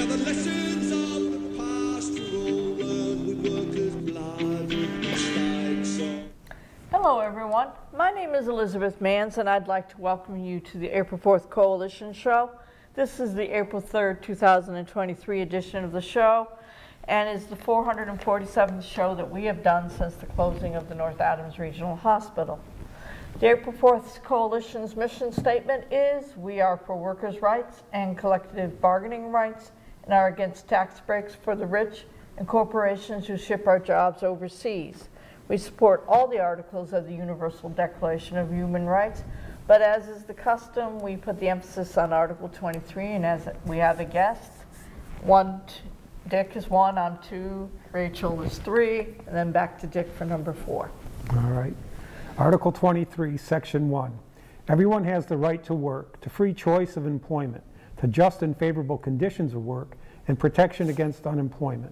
the lessons of the past are all learned with workers' blood and strikes on. Hello everyone, my name is Elizabeth Manns and I'd like to welcome you to the April 4th Coalition Show. This is the April 3rd, 2023 edition of the show and is the 447th show that we have done since the closing of the North Adams Regional Hospital. The April 4th Coalition's mission statement is, we are for workers' rights and collective bargaining rights and are against tax breaks for the rich and corporations who ship our jobs overseas. We support all the articles of the Universal Declaration of Human Rights, but as is the custom, we put the emphasis on Article 23, and as we have a guest, Dick is 1, I'm 2, Rachel is 3, and then back to Dick for number 4. All right. Article 23, Section 1. Everyone has the right to work, to free choice of employment, to just and favorable conditions of work, and protection against unemployment.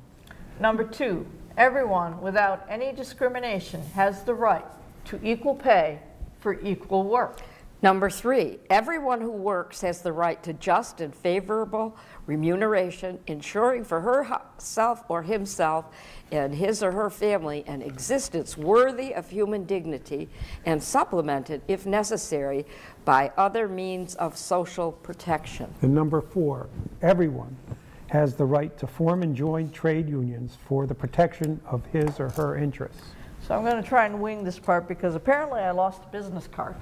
Number 2, everyone without any discrimination has the right to equal pay for equal work. Number 3, everyone who works has the right to just and favorable remuneration, ensuring for herself or himself and his or her family an existence worthy of human dignity and supplemented, if necessary, by other means of social protection. And number 4, everyone has the right to form and join trade unions for the protection of his or her interests. So I'm going to try and wing this part because apparently I lost a business card.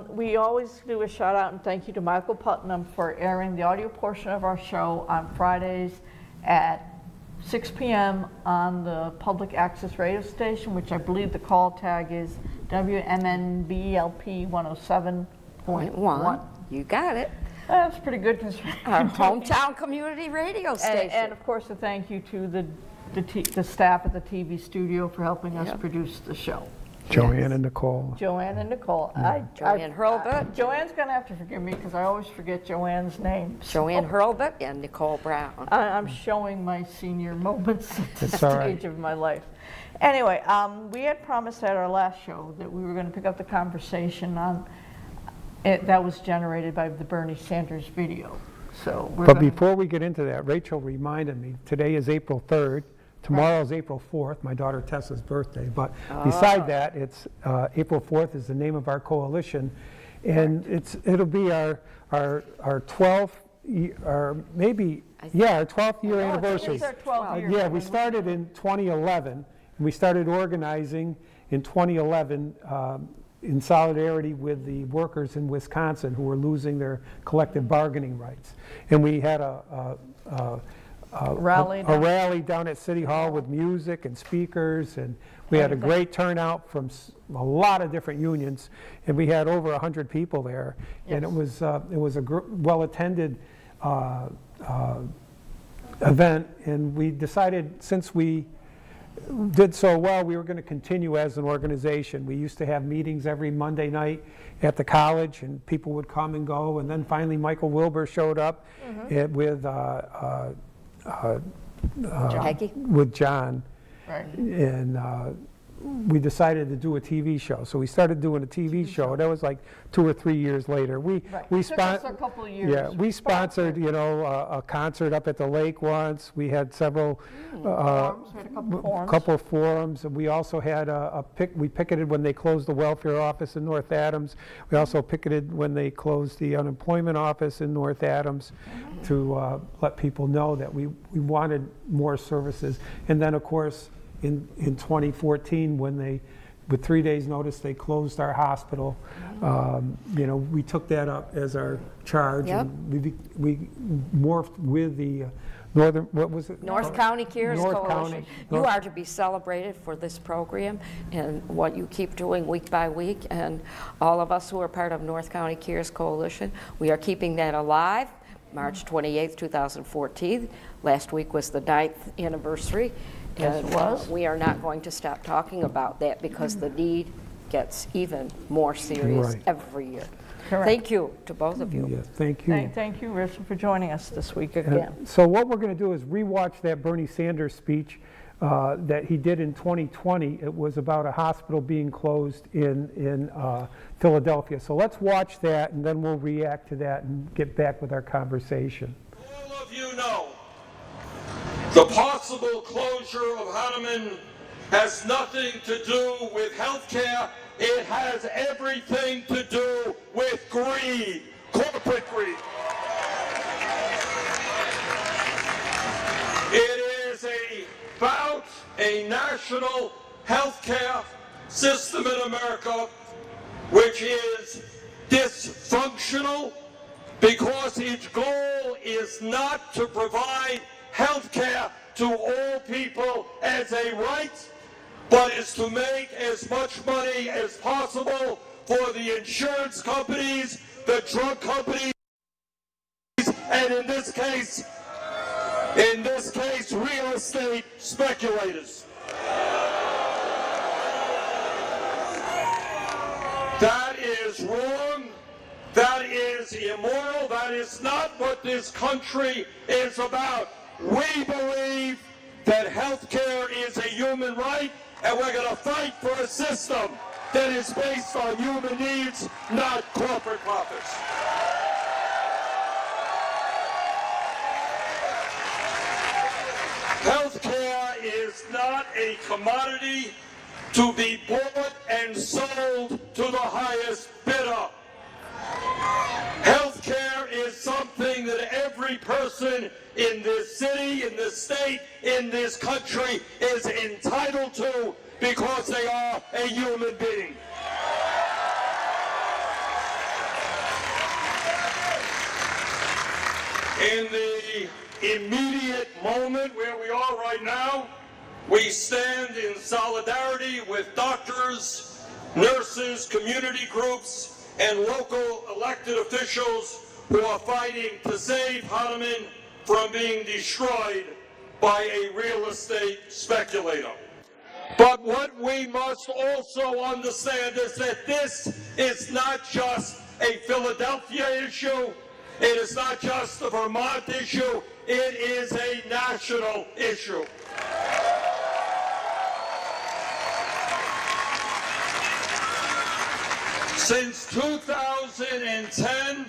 We always do a shout out and thank you to Michael Putnam for airing the audio portion of our show on Fridays at 6 p.m. on the public access radio station, which I believe the call tag is WMNBLP 107.1. You got it. That's pretty good. Our hometown community radio station. And of course a thank you to the staff at the TV studio for helping us produce the show. Joanne and Nicole. Joanne and Nicole. Joanne Hurlbut. Joanne's going to have to forgive me because I always forget Joanne's name. Joanne Hurlbut and Nicole Brown. I'm showing my senior moments at this It's all right. stage of my life. Anyway, we had promised at our last show that we were going to pick up the conversation on that was generated by the Bernie Sanders video. So But before we get into that, Rachel reminded me, today is April 3rd. Tomorrow is April 4th, my daughter Tessa's birthday. But beside that, it's April 4th is the name of our coalition, and it'll be our 12th, or maybe our 12th year anniversary. It's our 12th year. Yeah, we started in 2011, and we started organizing in 2011 in solidarity with the workers in Wisconsin who were losing their collective bargaining rights, and we had a rally down at City Hall with music and speakers, and we had a great turnout from a lot of different unions, and we had over 100 people there, and it was a well-attended event, and we decided, since we did so well, we were going to continue as an organization. We used to have meetings every Monday night at the college, and people would come and go, and then finally Michael Wilbur showed up with John, Right. and we decided to do a TV show. So we started doing a TV show. That was like 2 or 3 years later. We took us a couple of years. Yeah, we sponsored a concert up at the lake once. We had several forums. We had a couple of forums, and we also had we picketed when they closed the welfare office in North Adams. We also picketed when they closed the unemployment office in North Adams to let people know that we wanted more services. And then, of course, in 2014, when with 3 days' notice, they closed our hospital. We took that up as our charge, and we morphed with the North County Cares North Coalition. County. You are to be celebrated for this program and what you keep doing week by week, and all of us who are part of North County Cares Coalition, we are keeping that alive. March 28th, 2014. Last week was the 9th anniversary. Yes, it was. We are not going to stop talking about that because the need gets even more serious every year. Correct. Thank you to both of you. Yes, thank you. Thank you, Richard, for joining us this week again. So what we're going to do is rewatch that Bernie Sanders speech that he did in 2020. It was about a hospital being closed in Philadelphia. So let's watch that, and then we'll react to that and get back with our conversation. All of you know The possible closure of Hahnemann has nothing to do with health care. It has everything to do with greed, corporate greed. It is about a national health care system in America which is dysfunctional because its goal is not to provide health care to all people as a right, but is to make as much money as possible for the insurance companies, the drug companies, and in this case, real estate speculators. That is wrong. That is immoral. That is not what this country is about. We believe that health care is a human right, and we're going to fight for a system that is based on human needs, not corporate profits. Health care is not a commodity to be bought and sold to the highest bidder. Health care is something that every person in this city, in this state, in this country is entitled to because they are a human being. In the immediate moment where we are right now, we stand in solidarity with doctors, nurses, community groups, and local elected officials who are fighting to save Hahnemann from being destroyed by a real estate speculator. But what we must also understand is that this is not just a Philadelphia issue, it is not just a Vermont issue, it is a national issue. Since 2010,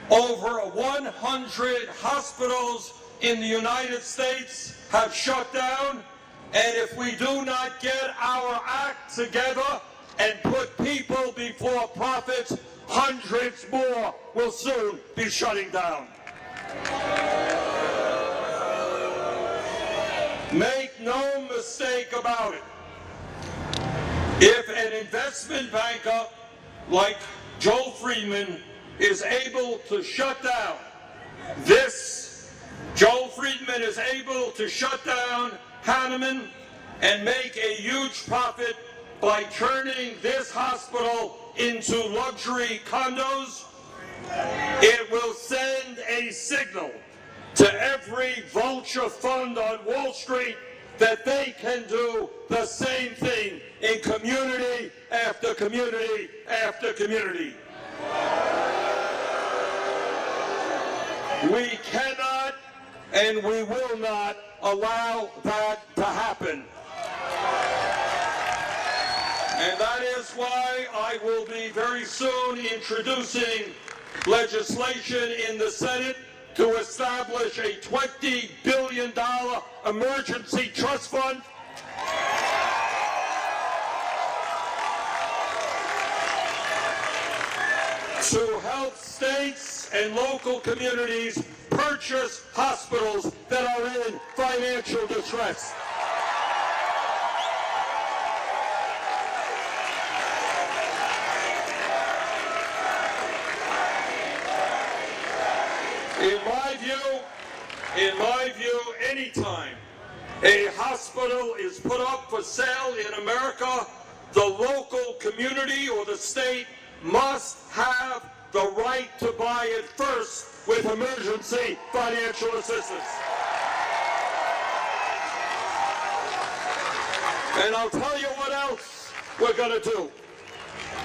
over 100 hospitals in the United States have shut down, and if we do not get our act together and put people before profits, hundreds more will soon be shutting down. Make no mistake about it. If an investment banker like Joel Friedman is able to shut down Joel Friedman is able to shut down Hahnemann and make a huge profit by turning this hospital into luxury condos, it will send a signal to every vulture fund on Wall Street that they can do the same thing in community after community after community. We cannot and we will not allow that to happen. And that is why I will be very soon introducing legislation in the Senate to establish a $20 billion emergency trust fund to help states and local communities purchase hospitals that are in financial distress. In my view, anytime a hospital is put up for sale in America, the local community or the state must have the right to buy it first with emergency financial assistance. And I'll tell you what else we're going to do.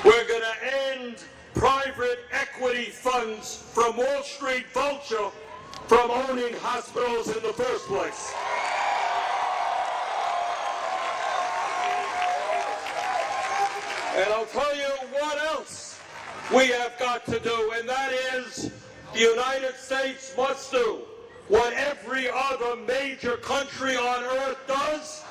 We're going to end private equity funds from Wall Street vulture from owning hospitals in the first place. And I'll tell you what else we have got to do, and that is the United States must do what every every other major country on earth does,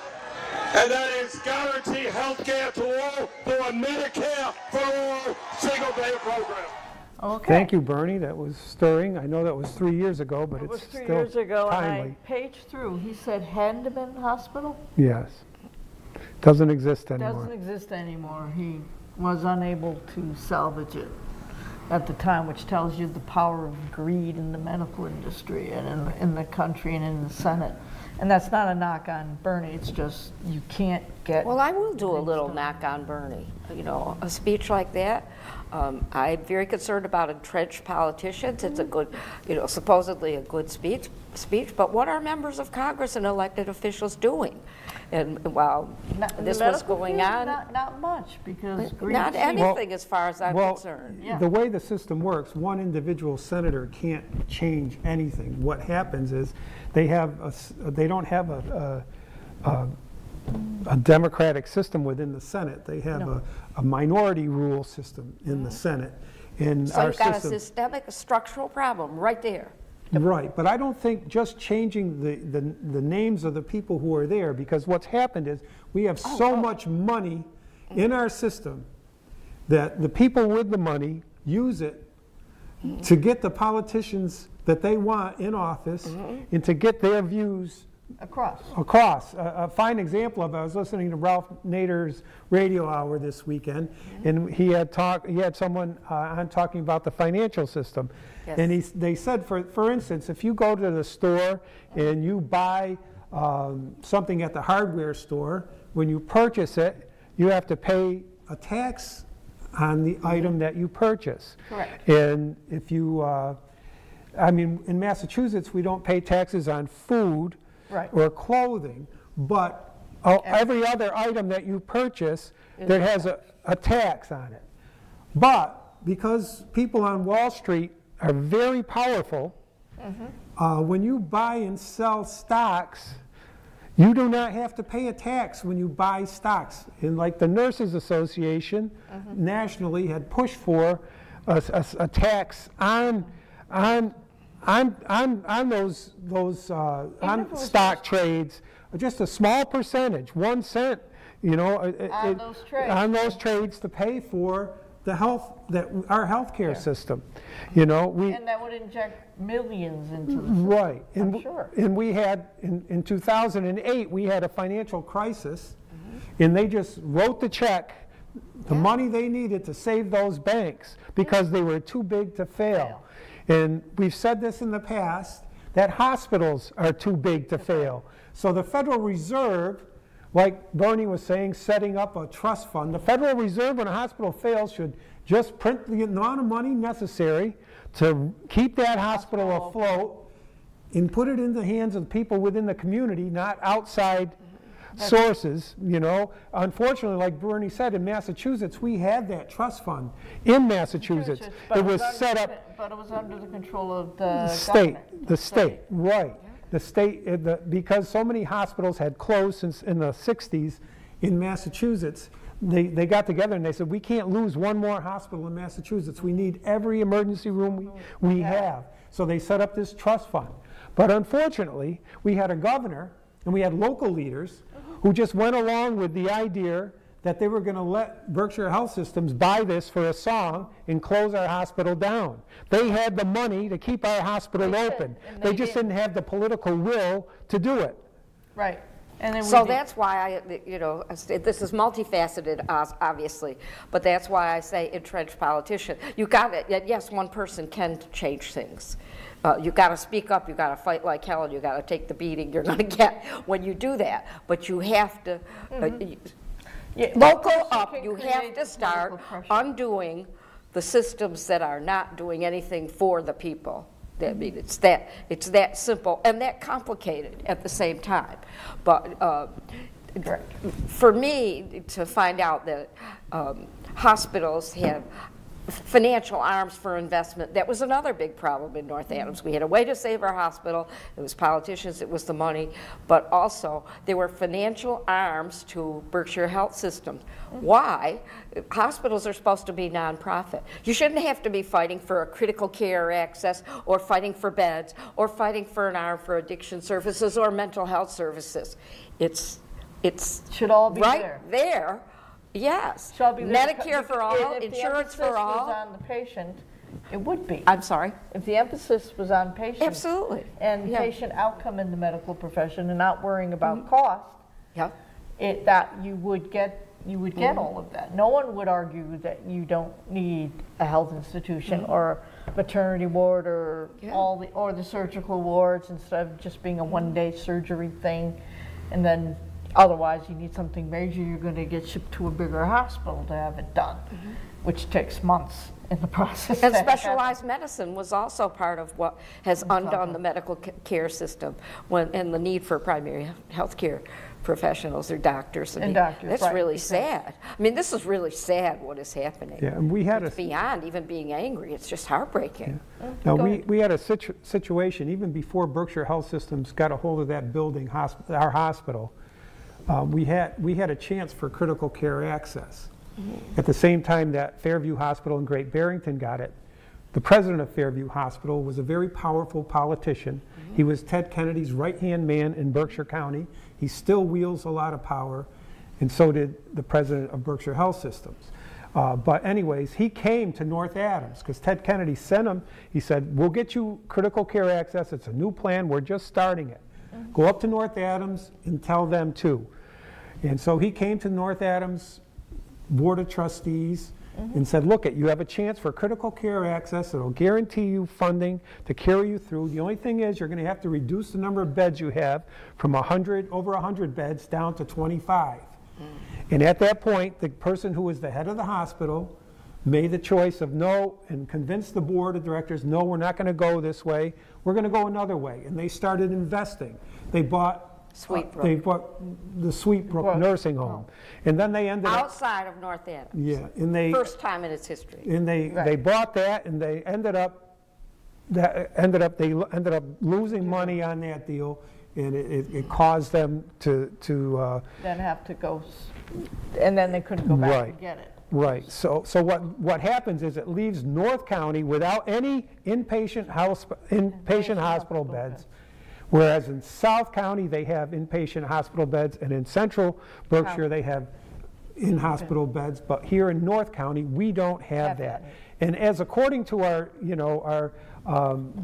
and that is guarantee health care to all through a Medicare for all single-payer program. Okay. Thank you, Bernie. That was stirring. I know that was 3 years ago, but It was it's 3 still years ago, and timely. I paged through. He said Handeman Hospital Yes. Doesn't exist anymore. doesn't exist anymore. He was unable to salvage it at the time, which tells you the power of greed in the medical industry and in the country and in the Senate. And that's not a knock on Bernie. It's just you can't get. Well, I will do a little knock on Bernie. You know, a speech like that. I'm very concerned about entrenched politicians. It's a good, you know, supposedly a good speech. But what are members of Congress and elected officials doing? And while this was going on, not much, because greed not seems- anything as far as I'm Well, concerned. Yeah. the way the system works, one individual senator can't change anything. What happens is they don't have a democratic system within the Senate. They have a minority rule system in the Senate. In So our you've got system, a systemic, structural problem right there. right, but I don't think just changing the names of the people who are there, because what's happened is we have so much money in our system that the people with the money use it to get the politicians that they want in office and to get their views across. A fine example of it, I was listening to Ralph Nader's radio hour this weekend, and he had someone on talking about the financial system. Yes. And they said, for instance, if you go to the store and you buy something at the hardware store, when you purchase it, you have to pay a tax on the item that you purchase. Correct. And if you, I mean, in Massachusetts, we don't pay taxes on food or clothing, but every other item that you purchase, there has a tax on it. But because people on Wall Street are very powerful, when you buy and sell stocks, you do not have to pay a tax when you buy stocks. And like the Nurses Association nationally had pushed for a tax on those stock trades, just a small percentage, 1 cent, you know, on those trades to pay for the our healthcare system, you know. And that would inject millions into the system. Right. I'm sure. And we had, in 2008, we had a financial crisis, and they just wrote the check, the money they needed to save those banks because they were too big to fail. And we've said this in the past, that hospitals are too big to fail. So the Federal Reserve, like Bernie was saying, setting up a trust fund, the Federal Reserve, when a hospital fails, should just print the amount of money necessary to keep that hospital afloat and put it in the hands of the people within the community, not outside sources, you know. Unfortunately, like Bernie said, in Massachusetts, we had that trust fund in Massachusetts. It was set up. But it was under the control of the state, government. the state, right. The state, because so many hospitals had closed since in the 60s in Massachusetts, they got together and they said, we can't lose one more hospital in Massachusetts. We need every emergency room we have. So they set up this trust fund. But unfortunately, we had a governor and we had local leaders who just went along with the idea that they were going to let Berkshire Health Systems buy this for a song and close our hospital down. They had the money to keep our hospital open. They just didn't have the political will to do it. Right. And then So that's why you know, this is multifaceted, obviously, but that's why I say entrenched politician. You got it. Yes, one person can change things. You got to speak up. You got to fight like hell. And you got to take the beating you're going to get when you do that. But you have to local up. You have to start undoing the systems that are not doing anything for the people. I mean, it's that simple and that complicated at the same time. But for me to find out that hospitals have financial arms for investment. That was another big problem in North Adams. We had a way to save our hospital. It was politicians, it was the money, but also there were financial arms to Berkshire Health System. Why? Hospitals are supposed to be nonprofit. You shouldn't have to be fighting for a critical care access or fighting for beds or fighting for an arm for addiction services or mental health services. It's Should all be right there. Yes. Shall be Medicare for all, if insurance the emphasis for all. was on the patient, it would be. I'm sorry? If the emphasis was on patient. Absolutely. And Yeah. patient outcome in the medical profession and not worrying about cost, Yeah. that you would get all of that. No one would argue that you don't need a health institution or maternity ward or Yeah. or the surgical wards instead of just being a one-day surgery thing, and then otherwise you need something major, you're going to get shipped to a bigger hospital to have it done, which takes months in the process. And to have. specialized medicine was also part of what has undone the medical care system and the need for primary health care professionals or doctors. And doctors, That's right, really exactly. sad. I mean, this is really sad what is happening. Yeah, and we had It's beyond even being angry. It's just heartbreaking. Now, Go we had a situation, even before Berkshire Health Systems got a hold of that building, our hospital, we had a chance for critical care access. At the same time that Fairview Hospital in Great Barrington got it, the president of Fairview Hospital was a very powerful politician. He was Ted Kennedy's right-hand man in Berkshire County. He still wields a lot of power, and so did the president of Berkshire Health Systems. But anyways, he came to North Adams because Ted Kennedy sent him. He said, we'll get you critical care access. It's a new plan. We're just starting it. Go up to North Adams and tell them too. And so he came to North Adams Board of Trustees and said, look, you have a chance for critical care access. It'll guarantee you funding to carry you through. The only thing is you're going to have to reduce the number of beds you have from over 100 beds down to 25. And at that point, the person who was the head of the hospital made the choice of no and convinced the board of directors, no, we're not going to go this way. We're going to go another way. And they started investing. They bought Sweetbrook. They bought the Sweetbrook nursing home, and then they ended up Outside of North Adams. yeah, and they First time in its history. and they bought that, and they ended up losing money on that deal, and it caused them to Then have to go, and then they couldn't go back Right. and get it. right. So what happens is it leaves North County without any inpatient hospital beds. Whereas in South County, they have inpatient hospital beds, and in Central Berkshire, they have in-hospital beds. But here in North County, we don't have that. And as according to our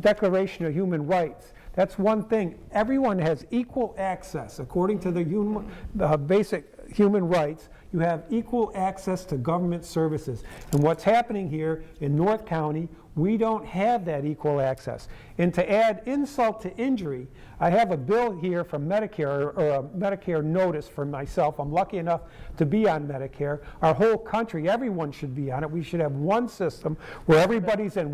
Declaration of Human Rights, that's one thing. Everyone has equal access. According to the basic human rights, you have equal access to government services. And what's happening here in North County, we don't have that equal access. And to add insult to injury, I have a bill here from Medicare, or a Medicare notice for myself. I'm lucky enough to be on Medicare. Our whole country, everyone should be on it. We should have one system where everybody's in.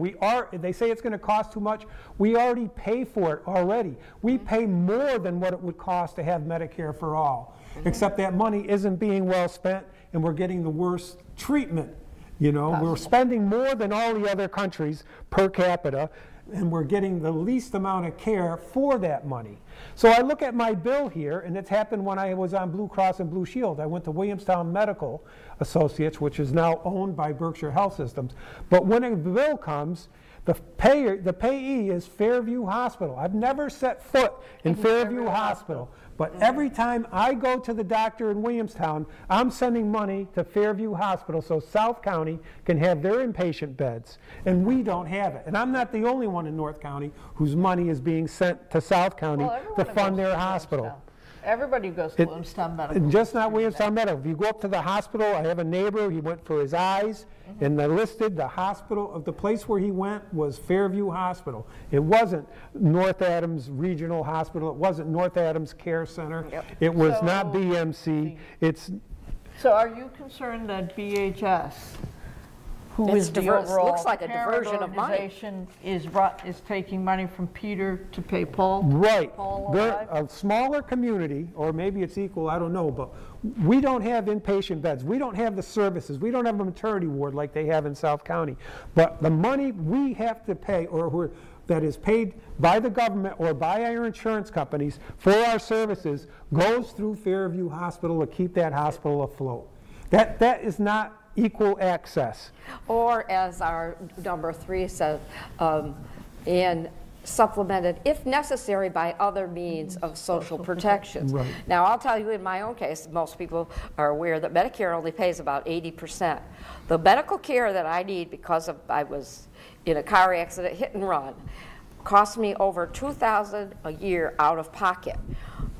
They say it's going to cost too much. We already pay for it already. We pay more than what it would cost to have Medicare for all. Except that money isn't being well spent, and we're getting the worst treatment. We're spending more than all the other countries per capita, and we're getting the least amount of care for that money. So I look at my bill here, and it's happened when I was on Blue Cross and Blue Shield. I went to Williamstown Medical Associates, which is now owned by Berkshire Health Systems. But when a bill comes, the payee is Fairview Hospital. I've never set foot in Fairview Hospital. But every time I go to the doctor in Williamstown, I'm sending money to Fairview Hospital so South County can have their inpatient beds, and we don't have it. And I'm not the only one in North County whose money is being sent to South County to fund their hospital. Everybody goes to Williamstown Medical. Just not Williamstown Medical. If you go up to the hospital, I have a neighbor, he went for his eyes, and they listed the hospital, the place where he went was Fairview Hospital. It wasn't North Adams Regional Hospital, it wasn't North Adams Care Center, it was not BMC. So are you concerned that BHS who It's is the diverse. overall Looks like a parent diversion of money. organization, is taking money from Peter to pay Paul. Right. Paul They're alive? a smaller community, or maybe it's equal, I don't know, but we don't have inpatient beds. We don't have the services. We don't have a maternity ward like they have in South County. But the money we have to pay, that is paid by the government or by our insurance companies for our services, goes through Fairview Hospital to keep that hospital afloat. That is not equal access. Or as our number 3 said, and supplemented, if necessary, by other means of social protections. Right. Now, I'll tell you, in my own case, most people are aware that Medicare only pays about 80%. The medical care that I need because I was in a car accident, hit and run, cost me over $2,000 a year out of pocket.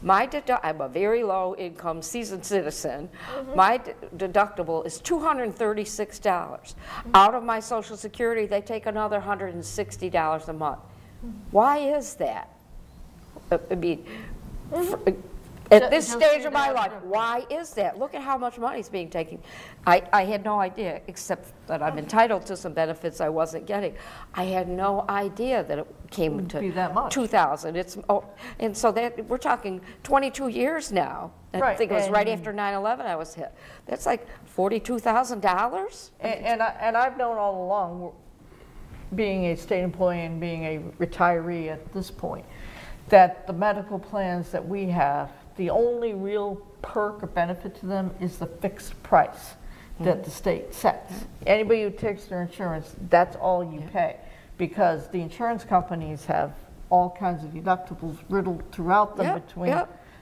I'm a very low income seasoned citizen. My deductible is $236. Out of my Social Security, they take another $160 a month. Why is that? I mean, at this stage of my life, why is that? Look at how much money is being taken. I had no idea, except that I'm entitled to some benefits I wasn't getting. I had no idea that it came to be that much. $2,000. And so that we're talking 22 years now. I Right, think it was right and- after 9/11 I was hit. That's like $42,000. And I've known all along, being a state employee and being a retiree at this point, that the medical plans that we have, the only real perk or benefit to them is the fixed price that the state sets. Anybody who takes their insurance, that's all you pay, because the insurance companies have all kinds of deductibles riddled throughout them between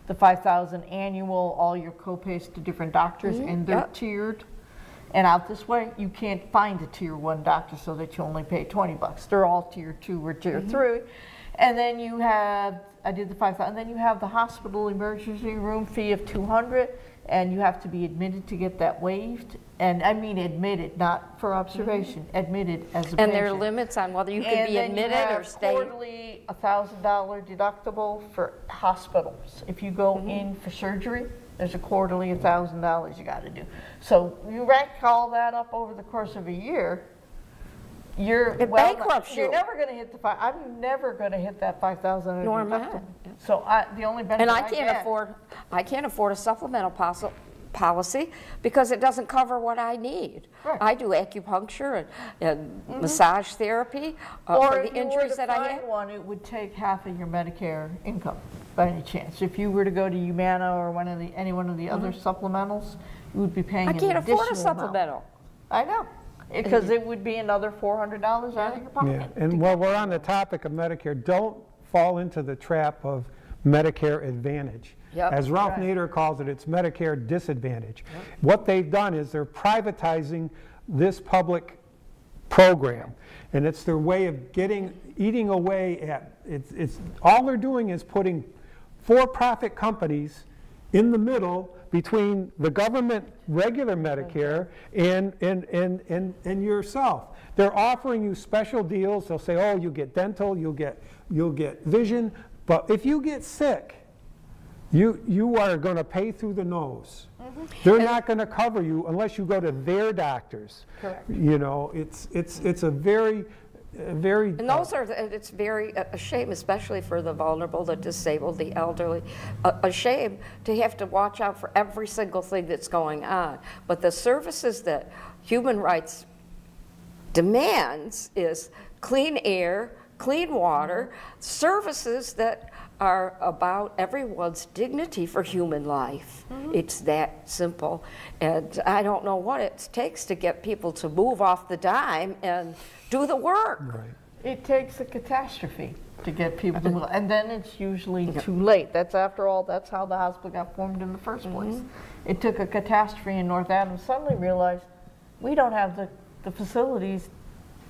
the $5,000 annual, all your co-pays to different doctors, and they're tiered. And out this way, you can't find a tier 1 doctor so that you only pay $20. They're all tier 2 or tier 3. And then you have, I did the 5,000, and then you have the hospital emergency room fee of $200, and you have to be admitted to get that waived. And I mean admitted, not for observation, admitted as a patient. And there are limits on whether you can be admitted or stay. Quarterly $1,000 deductible for hospitals. If you go in for surgery, there's a quarterly $1,000 you got to do. So you rack all that up over the course of a year. It bankrupts you. You're never going to hit the I'm never going to hit that $5,000 Nor am I. deductible. So the only benefit And I can't afford a supplemental policy because it doesn't cover what I need. Right. I do acupuncture and massage therapy or for if the injuries that I find have. one, it would take half of your Medicare income by any chance. If you were to go to Humana or any one of the other supplementals, you would be paying I an can't afford a additional amount. supplemental. I know, because it would be another $400 out of your pocket. Yeah, and while we're on the topic of Medicare, don't fall into the trap of Medicare Advantage. Yep. As Ralph Nader calls it, it's Medicare disadvantage. What they've done is they're privatizing this public program, and it's their way of eating away at, it's all they're doing is putting for-profit companies in the middle between the government regular Medicare and yourself. They're offering you special deals. They'll say, oh, you get dental, you'll get vision, but if you get sick, you are going to pay through the nose. They're not going to cover you unless you go to their doctors. Correct. You know, it's a very And those are, it's very a shame, especially for the vulnerable, the disabled, the elderly. A shame to have to watch out for every single thing that's going on. But the services that human rights demands is clean air, clean water, services that are about everyone's dignity for human life. It's that simple. And I don't know what it takes to get people to move off the dime and do the work. right. It takes a catastrophe to get people to move, and then it's usually too late. That's after all, that's how the hospital got formed in the first place. It took a catastrophe in North Adams, suddenly realized we don't have the facilities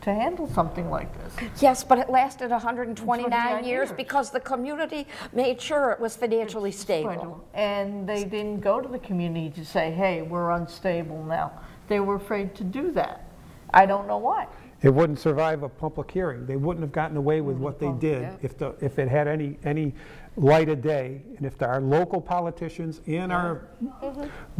to handle something like this. Yes, but it lasted 129 29 years years. because the community made sure it was financially stable. And they didn't go to the community to say, hey, we're unstable now. They were afraid to do that. I don't know why. It wouldn't survive a public hearing. They wouldn't have gotten away with what they did if it had any light of day, and if our local politicians and our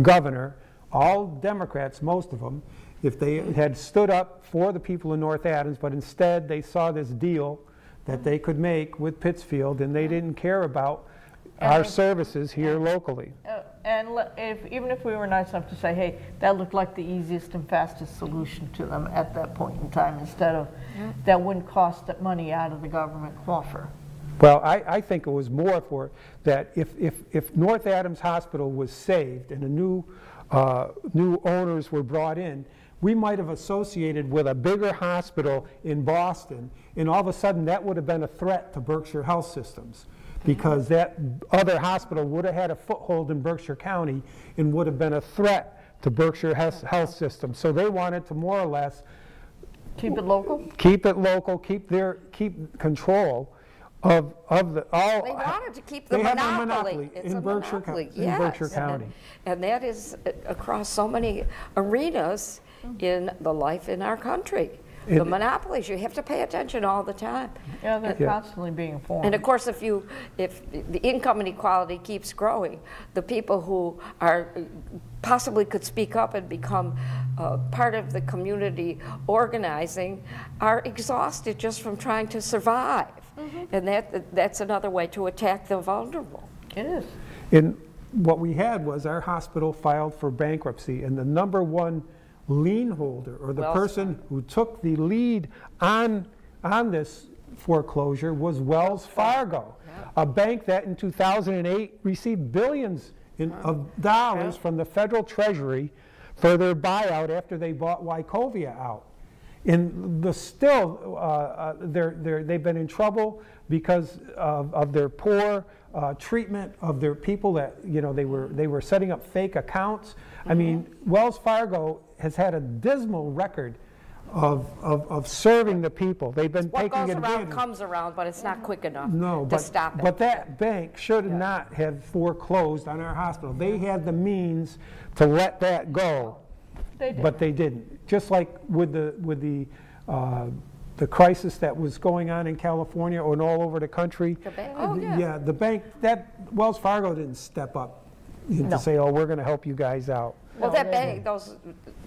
governor, all Democrats, most of them, if they had stood up for the people in North Adams, but instead they saw this deal that they could make with Pittsfield, and they didn't care about our services here locally. Even if we were nice enough to say, hey, that looked like the easiest and fastest solution to them at that point in time, instead of that wouldn't cost that money out of the government coffer. Well, I think it was more for that if North Adams Hospital was saved and a new owners were brought in, we might have associated with a bigger hospital in Boston, and all of a sudden that would have been a threat to Berkshire Health Systems, because that other hospital would have had a foothold in Berkshire County and would have been a threat to Berkshire Health System. So they wanted to more or less keep it local, keep control of the all. They wanted to keep the they monopoly. Have a monopoly It's in a Berkshire monopoly. in Berkshire County. And that is across so many arenas in the life in our country. The monopolies, you have to pay attention all the time. Yeah, they're constantly being informed. And of course, if the income inequality keeps growing, the people who are possibly could speak up and become part of the community organizing are exhausted just from trying to survive. And that's another way to attack the vulnerable. It is. And what we had was our hospital filed for bankruptcy, and the #1 lien holder, or the person who took the lead on this foreclosure, was Wells Fargo, a bank that in 2008 received billions of dollars from the federal treasury for their buyout after they bought Wachovia out. And they've been in trouble because of their poor treatment of their people that, they were setting up fake accounts. I mean, Wells Fargo has had a dismal record of serving the people. They've been taking advantage. What goes around comes around, but it's not quick enough to stop it. But that bank should not have foreclosed on our hospital. They had the means to let that go, but they didn't. Just like with the crisis that was going on in California and all over the country. The bank. The bank, that Wells Fargo didn't step up to say, oh, we're going to help you guys out. Well, that bank,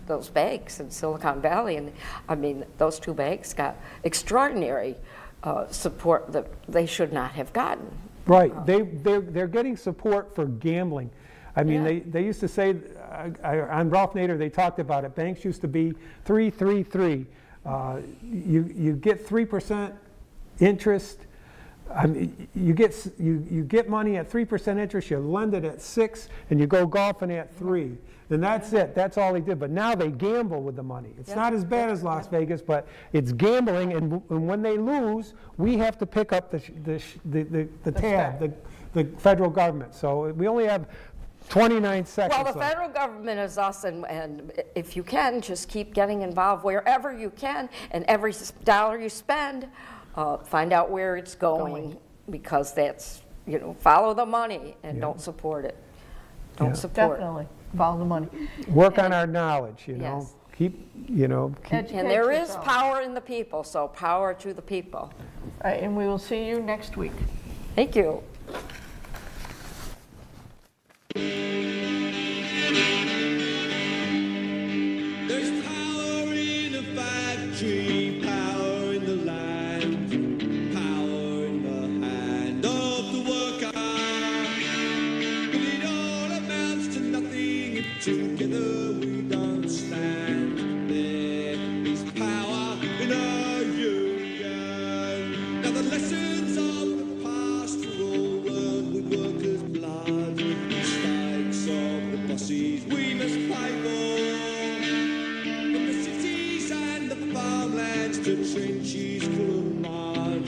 those banks in Silicon Valley, and I mean, those two banks got extraordinary support that they should not have gotten. Right. They're getting support for gambling. I mean, they used to say, on Ralph Nader, they talked about it. Banks used to be 3-3-3. You get 3% interest. I mean, you get money at 3% interest. You lend it at 6%, and you go golfing at 3%. And that's it. That's all they did. But now they gamble with the money. It's not as bad as Las Vegas, but it's gambling. And when they lose, we have to pick up the tab, the federal government. So we only have 29 seconds. Well, the federal government is us, and if you can, just keep getting involved wherever you can, and every dollar you spend, find out where it's going, because that's, follow the money and don't support it. Don't support. Definitely follow the money. Work on our knowledge, Yes. Keep. And there is power in the people, so power to the people. All right, and we will see you next week. Thank you. There's power in a factory, power in the land, power in the hand of the worker. But it all amounts to nothing if together we don't stand. There is power in our union. Now the lessons of the past are all learned with workers' blood. Mistakes of the bosses we must pay for. From the cities and the farmlands to trenches full of mud.